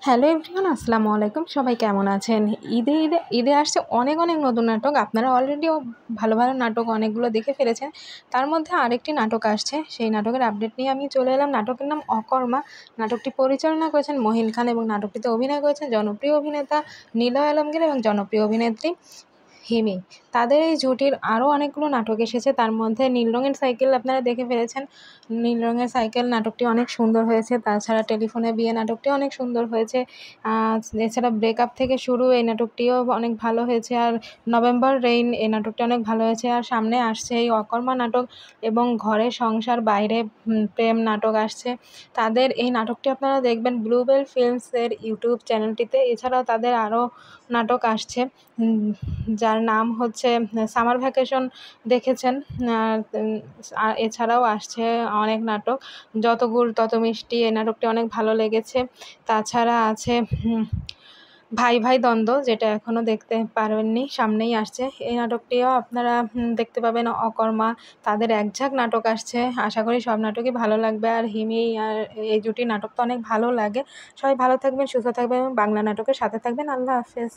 Hello everyone, আসসালামু আলাইকুম। সবাই কেমন আছেন? ঈদে আসছে অনেক নতুন নাটক। আপনারা অলরেডিও ভালো নাটক অনেকগুলো দেখে ফেলেছেন। তার মধ্যে আরেকটি নাটক আসছে। সেই নাটকের আপডেট নিয়ে আমি চলে এলাম। নাটকের নাম অকর্মা। নাটকটি পরিচালনা করেছেন মহিন খান এবং নাটকটিতে অভিনয় করেছেন জনপ্রিয় অভিনেতা নিলয় আলমগীর এবং জনপ্রিয় অভিনেত্রী হিমি। তাদের এই জুটির আরও অনেকগুলো নাটক এসেছে। তার মধ্যে নীল রঙের সাইকেল আপনারা দেখে ফেলেছেন। নীল রঙের সাইকেল নাটকটি অনেক সুন্দর হয়েছে। তাছাড়া টেলিফোনে বিয়ে নাটকটি অনেক সুন্দর হয়েছে। এছাড়া ব্রেকআপ থেকে শুরু এই নাটকটিও অনেক ভালো হয়েছে। আর নভেম্বর রেইন এই নাটকটি অনেক ভালো হয়েছে। আর সামনে আসছে এই অকর্মা নাটক এবং ঘরে সংসার বাইরে প্রেম নাটক আসছে। তাদের এই নাটকটি আপনারা দেখবেন ব্লুবেল ফিল্মসের ইউটিউব চ্যানেলটিতে। এছাড়াও তাদের আরও নাটক আসছে, যার নাম হচ্ছে সামার ভ্যাকেশন দেখেছেন। আর এছাড়াও আসছে অনেক নাটক। যত গুড় তত মিষ্টি এই নাটকটি অনেক ভালো লেগেছে। তাছাড়া আছে ভাই ভাই দ্বন্দ্ব, যেটা এখনও দেখতে পারবেননি, সামনেই আসছে। এই নাটকটিও আপনারা দেখতে পাবেন। অকর্মা তাদের একঝাঁক নাটক আসছে। আশা করি সব নাটকই ভালো লাগবে। আর হিমি আর এই জুটির নাটক তো অনেক ভালো লাগে। সবাই ভালো থাকবেন, সুস্থ থাকবেন এবং বাংলা নাটকের সাথে থাকবেন। আল্লাহ হাফেজ।